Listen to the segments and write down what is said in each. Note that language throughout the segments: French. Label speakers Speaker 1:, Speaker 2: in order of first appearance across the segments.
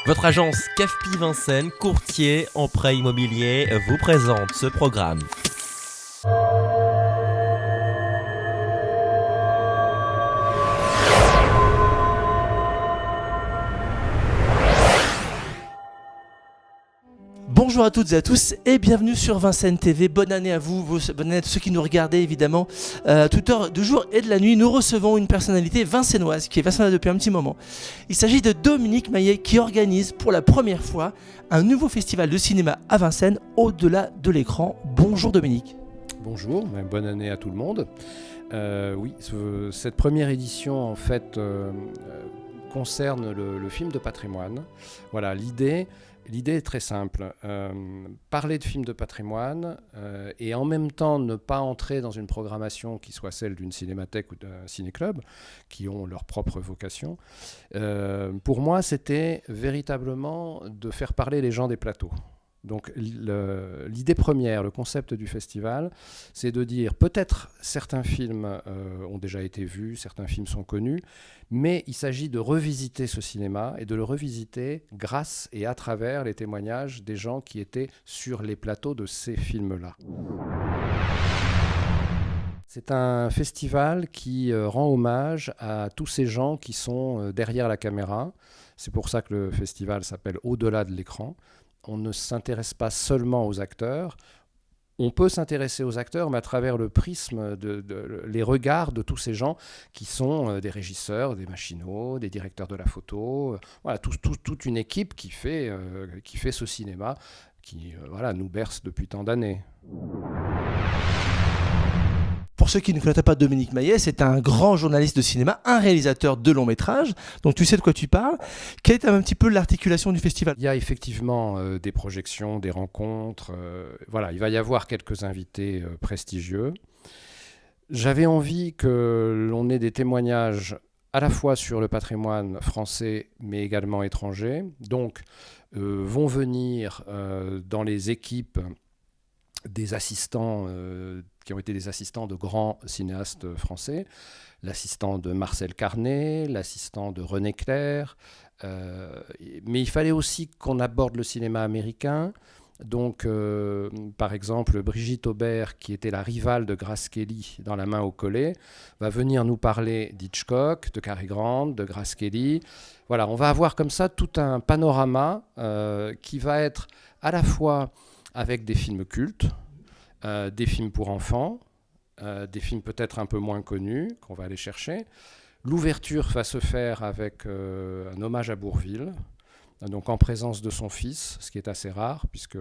Speaker 1: Votre agence CAFPI Vincennes, courtier en prêt immobilier, vous présente ce programme.
Speaker 2: Bonjour à toutes et à tous et bienvenue sur Vincennes TV. Bonne année à vous, bonne année à tous ceux qui nous regardez évidemment. Toute heure du jour et de la nuit, nous recevons une personnalité vincenoise qui est vincenoise depuis un petit moment. Il s'agit de Dominique Maillet qui organise pour la première fois un nouveau festival de cinéma à Vincennes, Au-delà de l'écran. Bonjour Dominique.
Speaker 3: Bonjour, bonne année à tout le monde. Oui, cette première édition en fait concerne le film de patrimoine. Voilà, l'idée est très simple. Parler de films de patrimoine et en même temps ne pas entrer dans une programmation qui soit celle d'une cinémathèque ou d'un ciné-club, qui ont leur propre vocation. Pour moi, c'était véritablement de faire parler les gens des plateaux. Donc l'idée première, le concept du festival, c'est de dire peut-être certains films ont déjà été vus, certains films sont connus, mais il s'agit de revisiter ce cinéma et de le revisiter grâce et à travers les témoignages des gens qui étaient sur les plateaux de ces films-là. C'est un festival qui rend hommage à tous ces gens qui sont derrière la caméra. C'est pour ça que le festival s'appelle Au-delà de l'écran. On ne s'intéresse pas seulement aux acteurs. On peut s'intéresser aux acteurs, mais à travers le prisme, les regards de tous ces gens qui sont des régisseurs, des machinaux, des directeurs de la photo. Voilà, toute une équipe qui fait ce cinéma qui nous berce depuis tant d'années.
Speaker 2: Pour ceux qui ne connaissent pas Dominique Maillet, c'est un grand journaliste de cinéma, un réalisateur de long métrage, donc tu sais de quoi tu parles. Quelle est un petit peu l'articulation du festival ?
Speaker 3: Il y a effectivement des projections, des rencontres, il va y avoir quelques invités prestigieux. J'avais envie que l'on ait des témoignages à la fois sur le patrimoine français, mais également étranger. Donc, vont venir dans les équipes des assistants qui ont été des assistants de grands cinéastes français, l'assistant de Marcel Carné, l'assistant de René Clair, mais il fallait aussi qu'on aborde le cinéma américain. Donc, par exemple, Brigitte Aubert, qui était la rivale de Grace Kelly dans La main au collet, va venir nous parler d'Hitchcock, de Cary Grant, de Grace Kelly. Voilà, on va avoir comme ça tout un panorama qui va être à la fois avec des films cultes, des films pour enfants, des films peut-être un peu moins connus qu'on va aller chercher. L'ouverture va se faire avec un hommage à Bourvil, donc en présence de son fils, ce qui est assez rare, puisque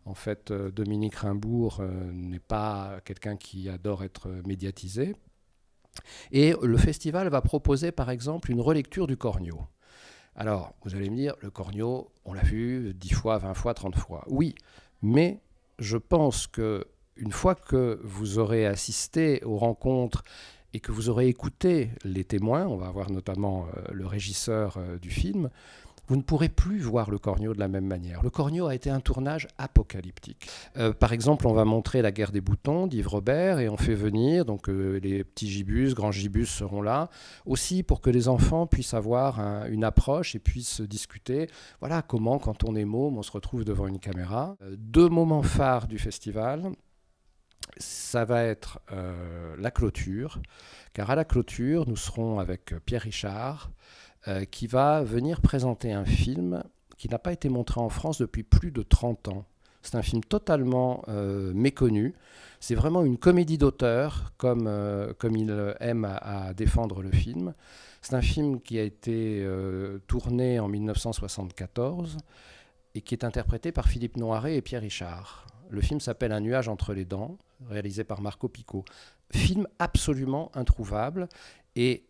Speaker 3: en fait Dominique Rimbourg n'est pas quelqu'un qui adore être médiatisé. Et le festival va proposer par exemple une relecture du Cornio. Alors, vous allez me dire, le Cornio, on l'a vu 10 fois, 20 fois, 30 fois. Oui, mais je pense qu'une fois que vous aurez assisté aux rencontres et que vous aurez écouté les témoins, on va avoir notamment le régisseur du film, vous ne pourrez plus voir le Cornio de la même manière. Le Cornio a été un tournage apocalyptique. Par exemple, on va montrer La guerre des boutons d'Yves Robert et on fait venir, donc les petits gibus, grands gibus seront là, aussi pour que les enfants puissent avoir une approche et puissent discuter. Voilà comment, quand on est môme, on se retrouve devant une caméra. Deux moments phares du festival, ça va être la clôture, car à la clôture, nous serons avec Pierre Richard, qui va venir présenter un film qui n'a pas été montré en France depuis plus de 30 ans. C'est un film totalement méconnu. C'est vraiment une comédie d'auteur, comme il aime à défendre le film. C'est un film qui a été tourné en 1974 et qui est interprété par Philippe Noiret et Pierre Richard. Le film s'appelle Un nuage entre les dents, réalisé par Marco Picot. Film absolument introuvable et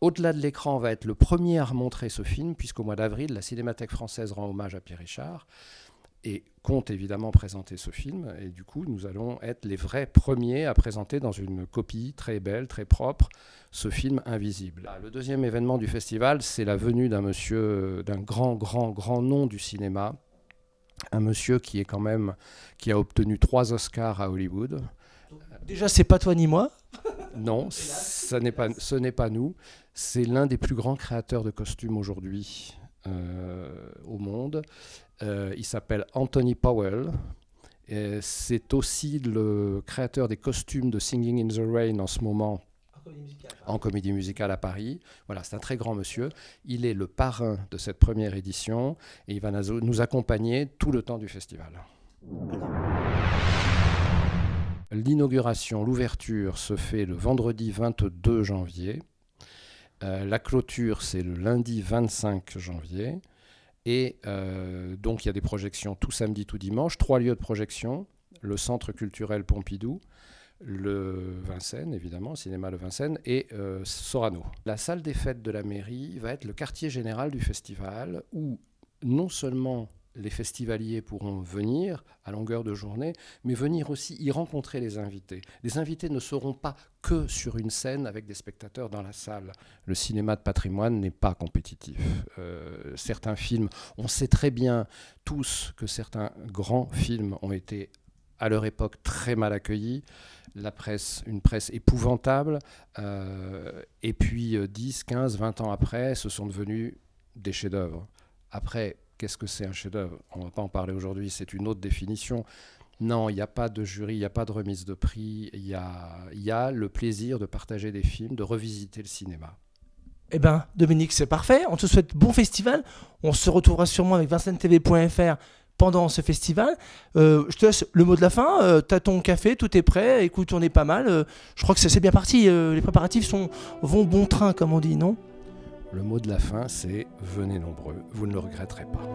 Speaker 3: Au-delà de l'écran va être le premier à remontrer ce film, puisqu'au mois d'avril, la Cinémathèque française rend hommage à Pierre Richard et compte évidemment présenter ce film. Et du coup, nous allons être les vrais premiers à présenter dans une copie très belle, très propre, ce film Invisible. Le deuxième événement du festival, c'est la venue d'un monsieur, d'un grand nom du cinéma, un monsieur qui a obtenu 3 Oscars à Hollywood.
Speaker 2: Déjà, c'est pas toi ni moi.
Speaker 3: Non, ce n'est pas nous. C'est l'un des plus grands créateurs de costumes aujourd'hui. au monde. Il s'appelle Anthony Powell. Et c'est aussi le créateur des costumes de Singing in the Rain en ce moment, en comédie musicale à Paris. Voilà, c'est un très grand monsieur. Il est le parrain de cette première édition et il va nous accompagner tout le temps du festival. L'inauguration, l'ouverture se fait le vendredi 22 janvier. La clôture, c'est le lundi 25 janvier. Et donc, il y a des projections tout samedi, tout dimanche. 3 lieux de projection. Le Centre culturel Pompidou, le Vincennes, évidemment, le cinéma Le Vincennes, et Sorano. La salle des fêtes de la mairie va être le quartier général du festival, où non seulement les festivaliers pourront venir à longueur de journée, mais venir aussi y rencontrer les invités. Les invités ne seront pas que sur une scène avec des spectateurs dans la salle. Le cinéma de patrimoine n'est pas compétitif. Certains films, on sait très bien tous que certains grands films ont été à leur époque très mal accueillis, la presse, une presse épouvantable, et puis 10, 15, 20 ans après, ce sont devenus des chefs-d'œuvre. Après, qu'est-ce que c'est un chef-d'œuvre ? On ne va pas en parler aujourd'hui, c'est une autre définition. Non, il n'y a pas de jury, il n'y a pas de remise de prix, il y a le plaisir de partager des films, de revisiter le cinéma.
Speaker 2: Eh bien, Dominique, c'est parfait. On te souhaite bon festival. On se retrouvera sûrement avec vincentv.fr pendant ce festival. Je te laisse le mot de la fin. T'as ton café, tout est prêt. Écoute, on est pas mal. Je crois que c'est bien parti. Les préparatifs vont bon train, comme on dit, non ?
Speaker 3: Le mot de la fin, c'est « Venez nombreux, vous ne le regretterez pas ».